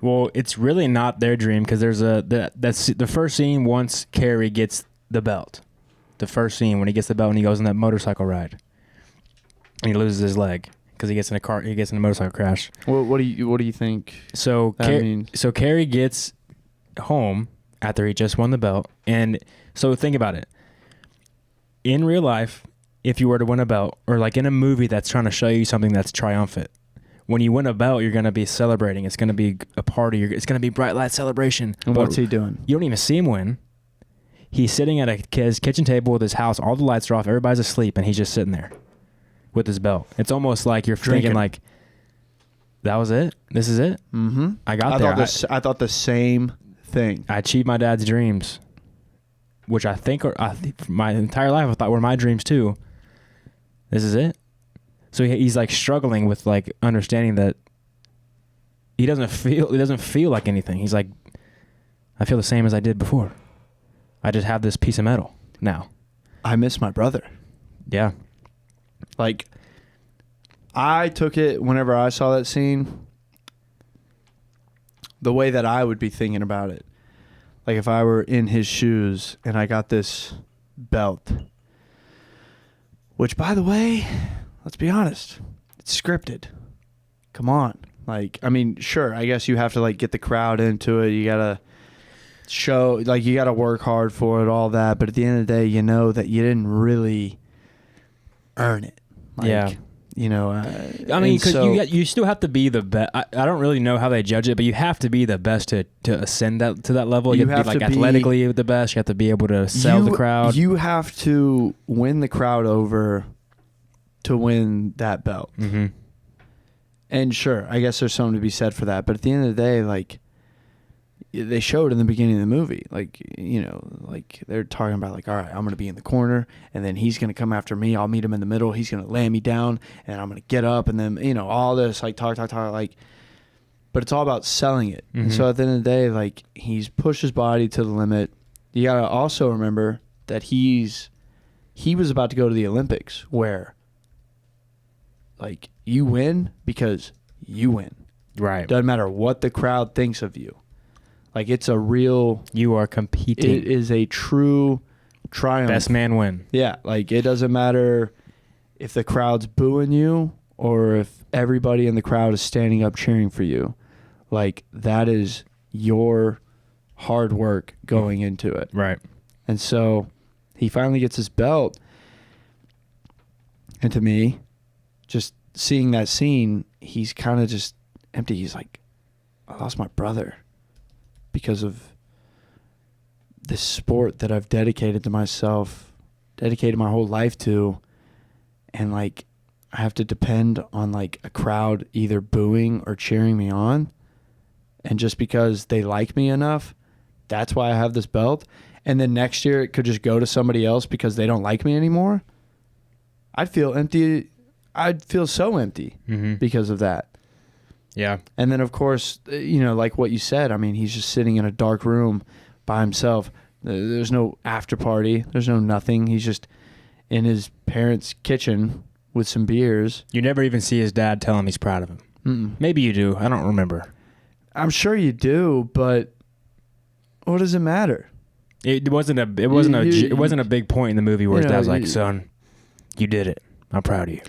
Well, it's really not their dream because there's that's the first scene once Kerry gets the belt. The first scene when he gets the belt and he goes on that motorcycle ride, and he loses his leg because he gets in a motorcycle crash. Well, what do you think? So so Kerry gets home after he just won the belt, and so think about it. In real life, if you were to win a belt, or like in a movie that's trying to show you something that's triumphant, when you win a belt, you're going to be celebrating. It's going to be a party. It's going to be bright light celebration. And what's he doing? You don't even see him win. He's sitting at his kitchen table with his house. All the lights are off. Everybody's asleep, and he's just sitting there with his belt. It's almost like you're thinking like, that was it? This is it? Mm-hmm. I thought the same thing. I achieved my dad's dreams, which I think my entire life I thought were my dreams too. This is it. So he's like struggling with like understanding that he doesn't feel like anything. He's like, I feel the same as I did before. I just have this piece of metal now. I miss my brother. Yeah. Like, I took it whenever I saw that scene, the way that I would be thinking about it. Like if I were in his shoes and I got this belt, which by the way, let's be honest, it's scripted. Come on. Like, I mean, sure, I guess you have to like get the crowd into it. You got to show, like you got to work hard for it, all that. But at the end of the day, you know that you didn't really earn it. Like, yeah. You know, I mean, because you still have to be the best. I don't really know how they judge it, but you have to be the best to ascend to that level. You have to be like athletically the best. You have to be able to sell the crowd. You have to win the crowd over to win that belt. Mm-hmm. And sure, I guess there's something to be said for that. But at the end of the day, like, they showed in the beginning of the movie, like, you know, like they're talking about like, all right, I'm going to be in the corner and then he's going to come after me. I'll meet him in the middle. He's going to lay me down and I'm going to get up and then, you know, all this like talk, like, but it's all about selling it. Mm-hmm. And so at the end of the day, like he's pushed his body to the limit. You got to also remember that he was about to go to the Olympics where like you win because you win. Right. Doesn't matter what the crowd thinks of you. Like, it's a real... You are competing. It is a true triumph. Best man win. Yeah. Like, it doesn't matter if the crowd's booing you or if everybody in the crowd is standing up cheering for you. Like, that is your hard work going into it. Right. And so, he finally gets his belt. And to me, just seeing that scene, he's kind of just empty. He's like, I lost my brother. Because of this sport that I've dedicated to myself, dedicated my whole life to, and like I have to depend on like a crowd either booing or cheering me on, and just because they like me enough, that's why I have this belt, and then next year it could just go to somebody else because they don't like me anymore. I'd feel empty. I'd feel so empty because of that. Yeah. And then, of course, you know, like what you said, I mean, he's just sitting in a dark room by himself. There's no after party. There's no nothing. He's just in his parents' kitchen with some beers. You never even see his dad tell him he's proud of him. Mm-mm. Maybe you do. I don't remember. I'm sure you do, but what does it matter? It wasn't a big point in the movie where his dad's like, son, you did it. I'm proud of you.